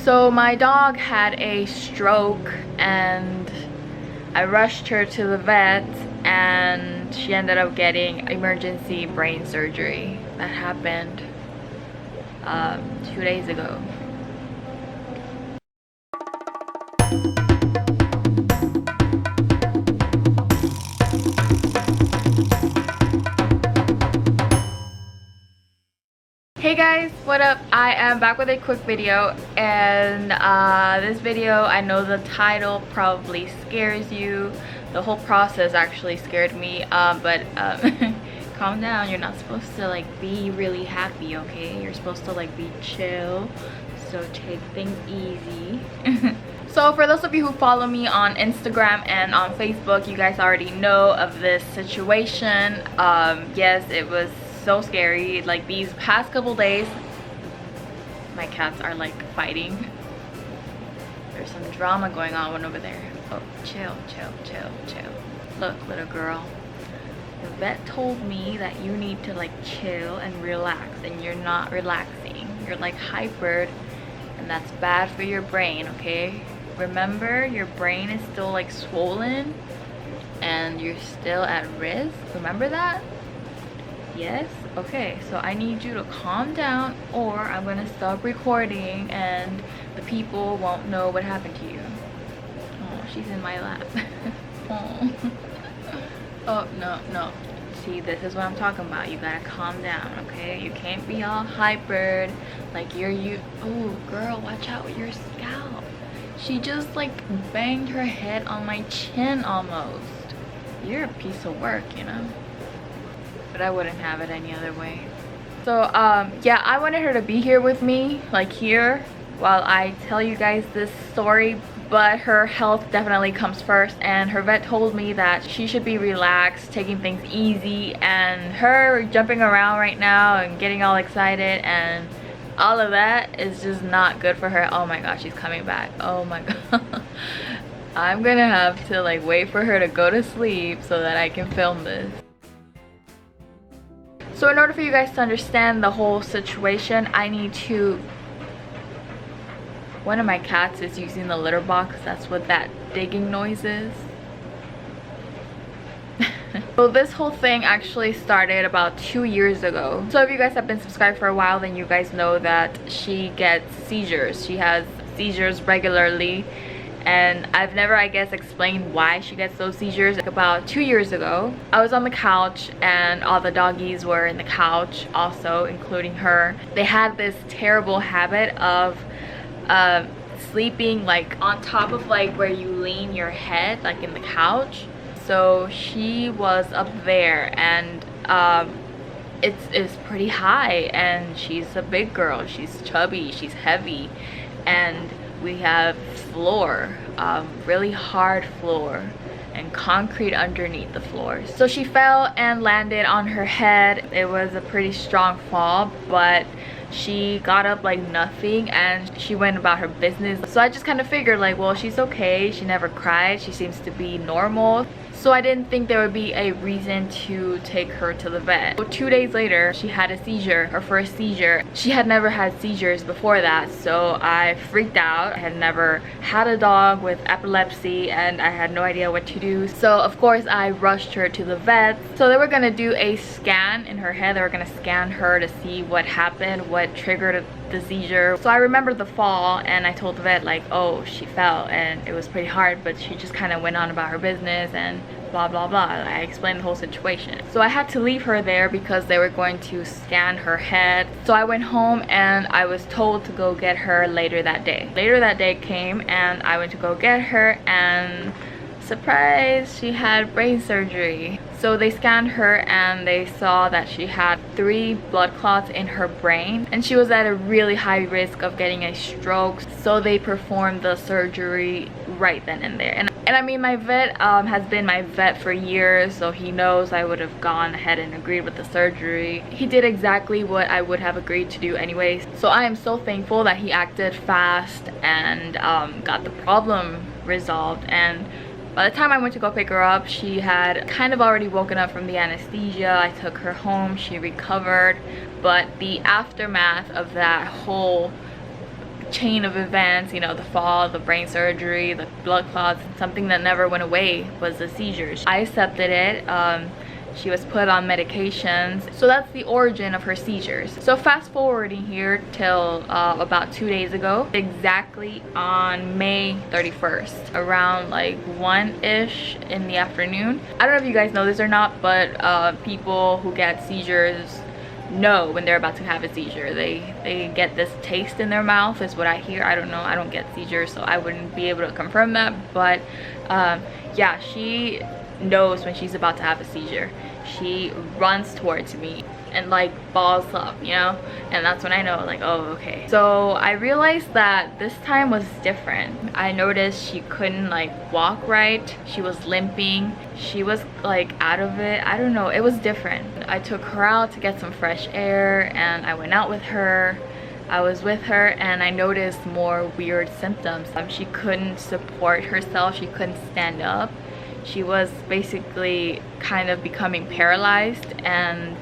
So my dog had a stroke and I rushed her to the vet and she ended up getting emergency brain surgery. That happened 2 days ago. Hey guys, what up? I am back with a quick video, and this video, I know the title probably scares you. The whole process actually scared me, but calm down. You're not supposed to like be really happy, okay? You're supposed to like be chill, so take things easy. So for those of you who follow me on Instagram and on Facebook, you guys already know of this situation. Yes, it was so scary. Like these past couple days, my cats are like fighting. There's some drama going on over there. Oh, chill. Look, little girl, the vet told me that you need to like chill and relax, and you're not relaxing. You're like hypered, and that's bad for your brain, okay? Remember, your brain is still like swollen and you're still at risk. Remember that? Yes? Okay, so I need you to calm down or I'm gonna stop recording and the people won't know what happened to you. Oh, she's in my lap. Oh. Oh, no. See, this is what I'm talking about. You gotta calm down, okay? You can't be all hypered like you. Oh, girl, watch out with your scalp. She just like banged her head on my chin almost. You're a piece of work, you know? But I wouldn't have it any other way. So yeah, I wanted her to be here with me, like here, while I tell you guys this story, but her health definitely comes first, and her vet told me that she should be relaxed, taking things easy, and her jumping around right now and getting all excited and all of that is just not good for her. Oh my gosh, she's coming back. Oh my god. I'm gonna have to like wait for her to go to sleep so that I can film this. So in order for you guys to understand the whole situation, I need to... One of my cats is using the litter box. That's what that digging noise is. So this whole thing actually started about 2 years ago. So if you guys have been subscribed for a while, then you guys know that she gets seizures. She has seizures regularly. And I've never, I guess, explained why she gets those seizures. About 2 years ago, I was on the couch and all the doggies were in the couch also, including her. They had this terrible habit of sleeping like on top of like where you lean your head, like in the couch. So she was up there, and it's pretty high, and she's a big girl. She's chubby, she's heavy, and we have floor, really hard floor and concrete underneath the floor. So she fell and landed on her head. It was a pretty strong fall, but she got up like nothing and she went about her business. So I just kind of figured like, well, she's okay. She never cried. She seems to be normal. So I didn't think there would be a reason to take her to the vet. So 2 days later, she had a seizure, her first seizure. She had never had seizures before that, so I freaked out. I had never had a dog with epilepsy and I had no idea what to do. So of course I rushed her to the vet. So they were gonna do a scan in her head. They were gonna scan her to see what happened, what triggered the seizure. So I remember the fall and I told the vet like, oh, she fell and it was pretty hard, but she just kind of went on about her business and blah blah blah. I explained the whole situation. So I had to leave her there because they were going to scan her head. So I went home and I was told to go get her later that day. Later that day came and I went to go get her, and surprise, she had brain surgery. So they scanned her and they saw that she had 3 blood clots in her brain and she was at a really high risk of getting a stroke. So they performed the surgery right then and there. And I mean, my vet has been my vet for years, so he knows I would have gone ahead and agreed with the surgery. He did exactly what I would have agreed to do anyways. So I am so thankful that he acted fast and got the problem resolved. And by the time I went to go pick her up, she had kind of already woken up from the anesthesia. I took her home, she recovered, but the aftermath of that whole chain of events, you know, the fall, the brain surgery, the blood clots. Something that never went away was the seizures. I accepted it. She was put on medications. So that's the origin of her seizures. So fast forwarding here till about 2 days ago, exactly on May 31st, around like 1-ish in the afternoon. I don't know if you guys know this or not, but people who get seizures know when they're about to have a seizure. They get this taste in their mouth is what I hear. I don't know, I don't get seizures, so I wouldn't be able to confirm that, but yeah, she knows when she's about to have a seizure. She runs towards me and like balls up, you know, and that's when I know, like, oh, okay. So I realized that this time was different. I noticed she couldn't like walk right. She was limping. She was like out of it. I don't know, it was different. I took her out to get some fresh air and I went out with her. I was with her and I noticed more weird symptoms. She couldn't support herself. She couldn't stand up. She was basically kind of becoming paralyzed, and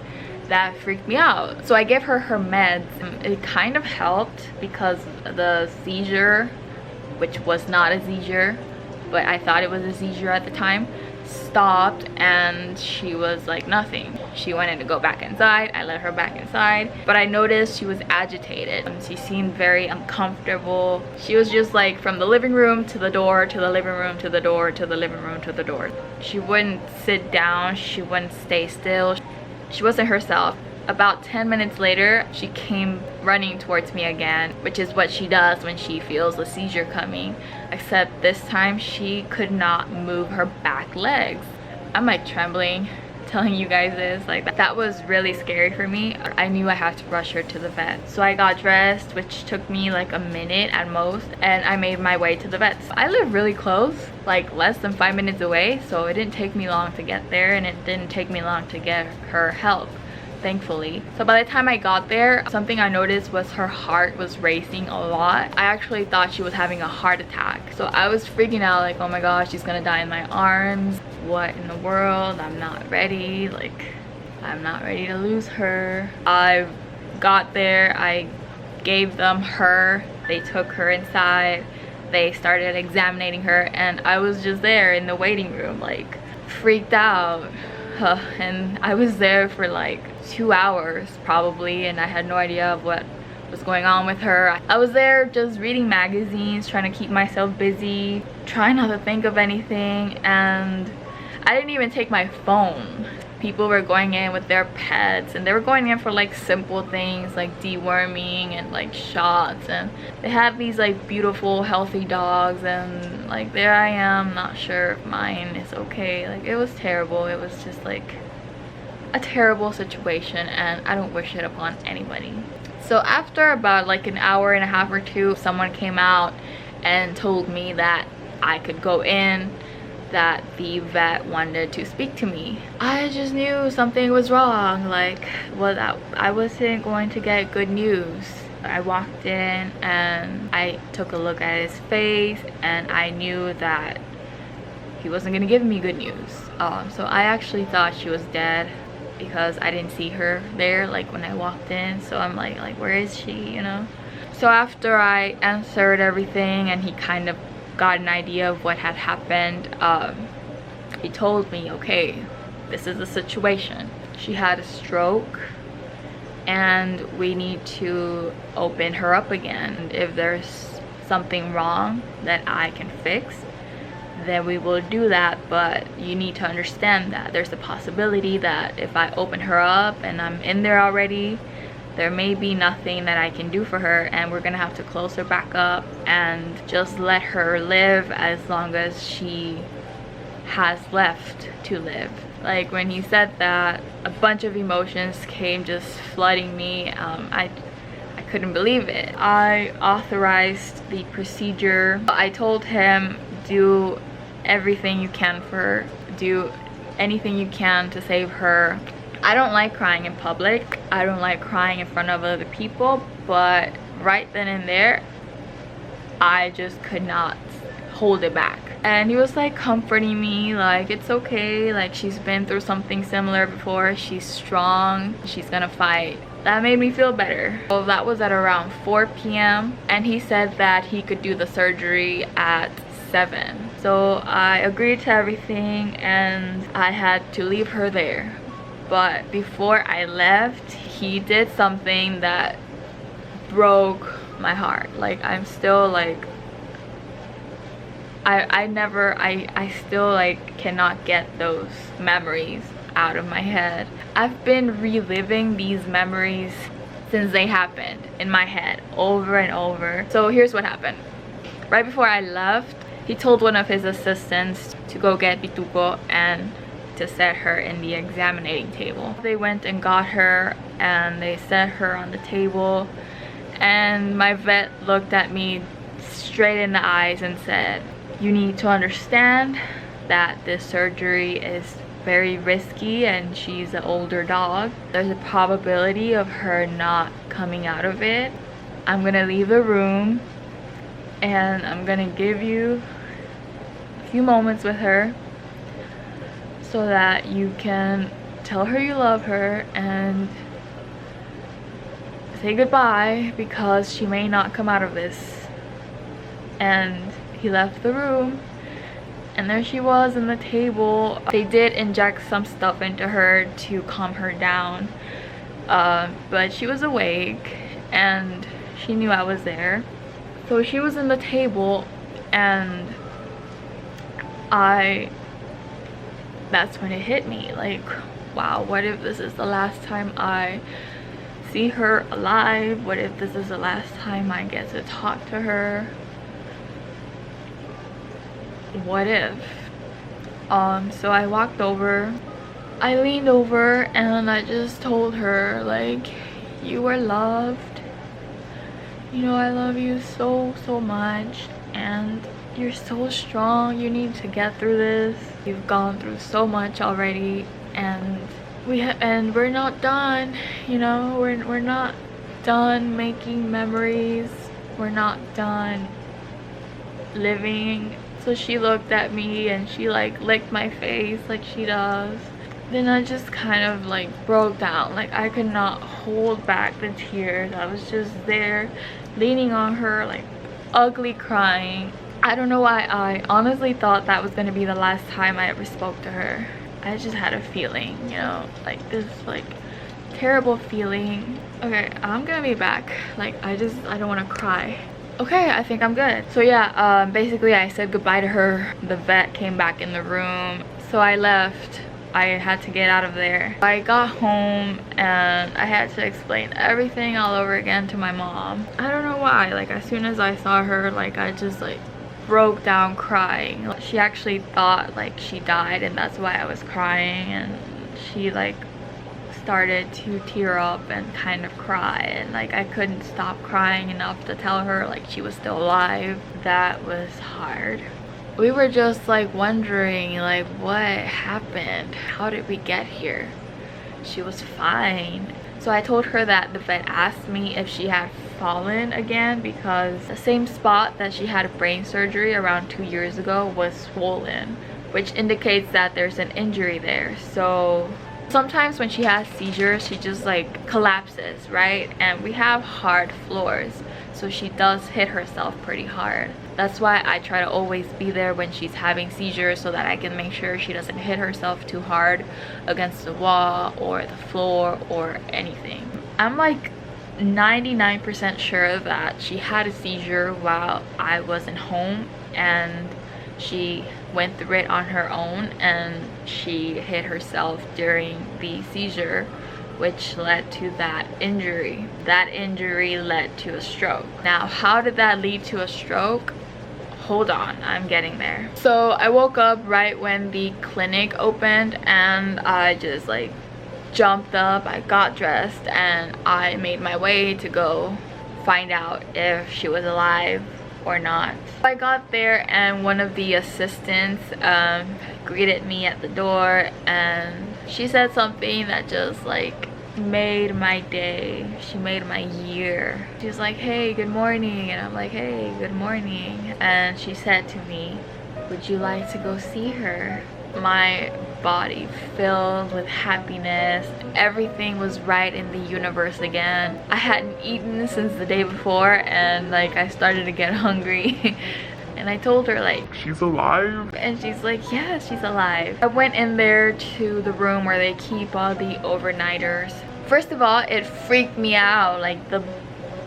that freaked me out. So I gave her her meds. It kind of helped because the seizure, which was not a seizure, but I thought it was a seizure at the time, stopped, and she was like nothing. She wanted to go back inside. I let her back inside, but I noticed she was agitated. She seemed very uncomfortable. She was just like from the living room to the door, to the living room, to the door, to the living room, to the door. She wouldn't sit down. She wouldn't stay still. She wasn't herself. About 10 minutes later, she came running towards me again, which is what she does when she feels a seizure coming, except this time she could not move her back legs. I'm like trembling telling you guys this. Like, that was really scary for me. I knew I had to rush her to the vet. So I got dressed, which took me like a minute at most, and I made my way to the vet. I live really close, like less than 5 minutes away, so it didn't take me long to get there, and it didn't take me long to get her help, thankfully. So by the time I got there, something I noticed was her heart was racing a lot. I actually thought she was having a heart attack. So I was freaking out, like, oh my gosh, she's gonna die in my arms. What in the world? I'm not ready. Like, I'm not ready to lose her. I got there, I gave them her. They took her inside. They started examining her, and I was just there in the waiting room, like freaked out. And I was there for like 2 hours probably, and I had no idea of what was going on with her. I was there just reading magazines, trying to keep myself busy, trying not to think of anything, and I didn't even take my phone. People were going in with their pets, and they were going in for like simple things like deworming and like shots, and they had these like beautiful healthy dogs, and like there I am, not sure if mine is okay. Like, it was terrible. It was just like a terrible situation, and I don't wish it upon anybody. So after about like an hour and a half or two, someone came out and told me that I could go in, that the vet wanted to speak to me. I just knew something was wrong. Like, well, that I wasn't going to get good news. I walked in and I took a look at his face, and I knew that he wasn't gonna give me good news. So I actually thought she was dead because I didn't see her there like when I walked in. So I'm like where is she, you know? So after I answered everything and he kind of got an idea of what had happened, he told me, okay, this is the situation. She had a stroke and we need to open her up again. If there's something wrong that I can fix, then we will do that, but you need to understand that there's a possibility that if I open her up and I'm in there already, there may be nothing that I can do for her, and we're gonna have to close her back up and just let her live as long as she has left to live. Like, when he said that, a bunch of emotions came just flooding me. I couldn't believe it. I authorized the procedure. I told him, do everything you can for her, do anything you can to save her. I don't like crying in public. I don't like crying in front of other people, but right then and there, I just could not hold it back. And he was like comforting me, like, it's okay, like, she's been through something similar before, she's strong, she's gonna fight that made me feel better. So that was at around 4 p.m. and he said that he could do the surgery at 7. So I agreed to everything and I had to leave her there. But before I left, he did something that broke my heart. Like, I'm still like, I still like cannot get those memories out of my head. I've been reliving these memories since they happened in my head over and over. So here's what happened. Right before I left, he told one of his assistants to go get Bituko and to set her in the examining table. They went and got her and they set her on the table, and my vet looked at me straight in the eyes and said, "You need to understand that this surgery is very risky and she's an older dog. There's a probability of her not coming out of it. I'm gonna leave the room and I'm gonna give you a few moments with her so that you can tell her you love her and say goodbye, because she may not come out of this." And he left the room, and there she was on the table. They did inject some stuff into her to calm her down, but she was awake and she knew I was there. So she was in the table, and that's when it hit me, like, wow, what if this is the last time I see her alive? What if this is the last time I get to talk to her? What if? So I walked over, I leaned over, and I just told her, like, you are loved. You know, I love you so much, and you're so strong. You need to get through this. You've gone through so much already, and we're not done. You know, we're not done making memories. We're not done living. So she looked at me and she like licked my face like she does. Then I just kind of like broke down. Like, I could not hold back the tears. I was just there leaning on her, like ugly crying. I don't know why I honestly thought that was gonna be the last time I ever spoke to her. I just had a feeling, you know, like this like terrible feeling. Okay, I'm gonna be back. Like, I don't want to cry. Okay, I think I'm good. So yeah, basically I said goodbye to her. The vet came back in the room, so I left. I had to get out of there. I got home and I had to explain everything all over again to my mom. I don't know why, like as soon as I saw her, like I just like broke down crying. She actually thought like she died, and that's why I was crying, and she like started to tear up and kind of cry, and like I couldn't stop crying enough to tell her like she was still alive. That was hard. We were just like wondering like what happened, how did we get here? She was fine. So I told her that the vet asked me if she had fallen again, because the same spot that she had brain surgery around 2 years ago was swollen, which indicates that there's an injury there. So sometimes when she has seizures, she just like collapses, right? And we have hard floors, so she does hit herself pretty hard. That's why I try to always be there when she's having seizures, so that I can make sure she doesn't hit herself too hard against the wall or the floor or anything. I'm like 99% sure that she had a seizure while I wasn't home, and she went through it on her own, and she hit herself during the seizure, which led to that injury. That injury led to a stroke. Now, how did that lead to a stroke? Hold on, I'm getting there. So I woke up right when the clinic opened, and I just like jumped up, I got dressed, and I made my way to go find out if she was alive or not. I got there and one of the assistants greeted me at the door, and she said something that just like made my day. She made my year. She was like, "Hey, good morning," and I'm like, "Hey, good morning." And she said to me, "Would you like to go see her?" My body filled with happiness. Everything was right in the universe again. I hadn't eaten since the day before, and like I started to get hungry. And I told her like, she's alive? And she's like, yeah, she's alive. I went in there to the room where they keep all the overnighters. First of all, it freaked me out, like the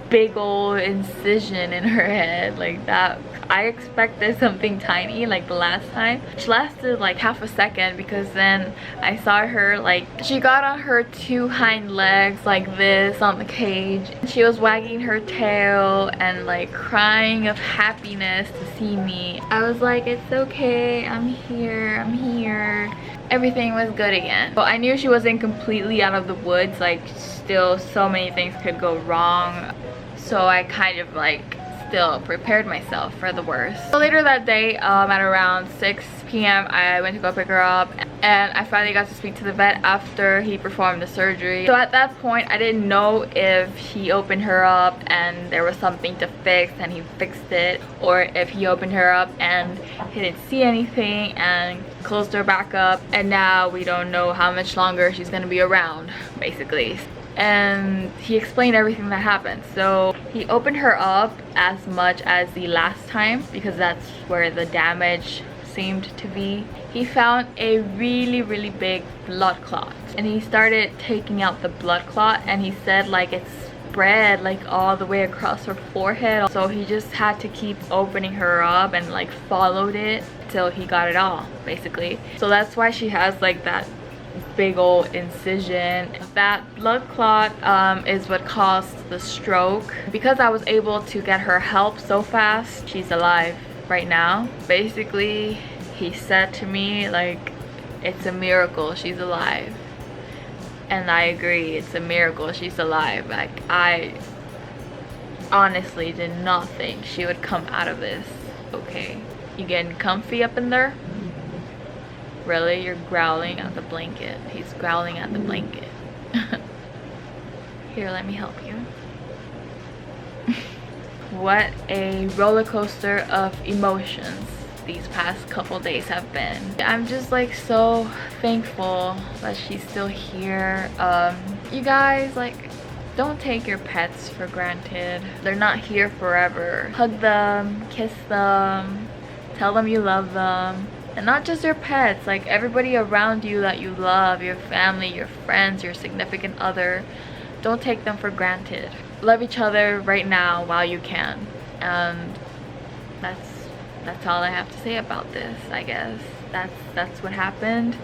big old incision in her head like that. I expected something tiny like the last time. She lasted like half a second, because then I saw her like she got on her two hind legs like this on the cage. She was wagging her tail and like crying of happiness to see me. I was like, it's okay, I'm here, I'm here. Everything was good again. So I knew she wasn't completely out of the woods, like still so many things could go wrong. So I kind of like still prepared myself for the worst. So later that day, at around 6 p.m. I went to go pick her up, and I finally got to speak to the vet after he performed the surgery. So at that point, I didn't know if he opened her up and there was something to fix and he fixed it, or if he opened her up and he didn't see anything and closed her back up, and now we don't know how much longer she's gonna be around, basically. And he explained everything that happened. So he opened her up as much as the last time, because that's where the damage seemed to be. He found a really big blood clot, and he started taking out the blood clot, and he said like it spread like all the way across her forehead. So he just had to keep opening her up and like followed it till he got it all, basically. So that's why she has like that big old incision. That blood clot is what caused the stroke. Because I was able to get her help so fast, she's alive right now. Basically, he said to me like, it's a miracle she's alive. And I agree, it's a miracle she's alive. Like, I honestly did not think she would come out of this okay. You getting comfy up in there? Really? You're growling at the blanket. He's growling at the blanket. Here, let me help you. What a roller coaster of emotions these past couple days have been. I'm just like so thankful that she's still here. You guys, like, don't take your pets for granted. They're not here forever. Hug them, kiss them, tell them you love them. And not just your pets, like everybody around you that you love, your family, your friends, your significant other. Don't take them for granted. Love each other right now while you can. And that's all I have to say about this, I guess. That's what happened.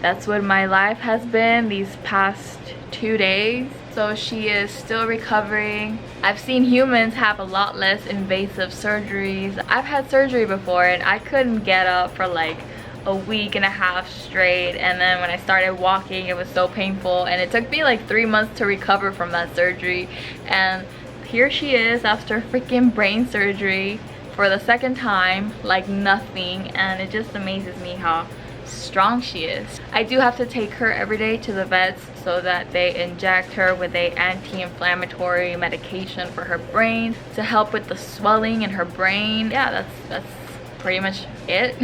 That's what my life has been these past 2 days. So she is still recovering. I've seen humans have a lot less invasive surgeries. I've had surgery before, and I couldn't get up for like a week and a half straight, and then when I started walking it was so painful, and it took me like 3 months to recover from that surgery. And here she is after freaking brain surgery for the second time, like nothing. And it just amazes me how strong she is. I do have to take her every day to the vets so that they inject her with a anti-inflammatory medication for her brain to help with the swelling in her brain. Yeah, that's pretty much it.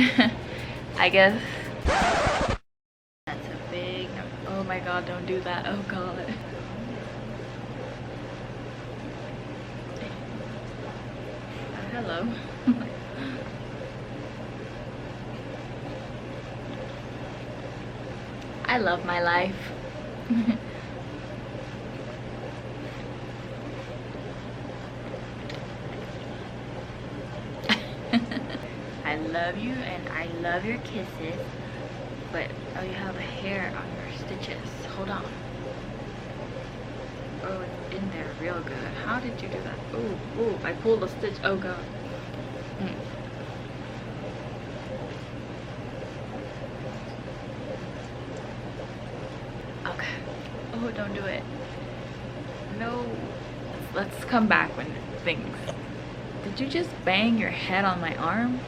I guess. That's a big no. Oh my god, don't do that. Oh god. Hello. I love my life. I love you and I love your kisses, but oh, you have a hair on your stitches. Hold on. Oh, it's in there real good. How did you do that? Oh, I pulled a stitch. Oh god. Okay. Oh, don't do it. No. Let's come back when things. Did you just bang your head on my arm?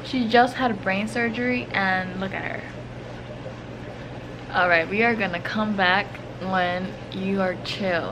She just had a brain surgery and look at her. Alright, we are gonna come back when you are chill.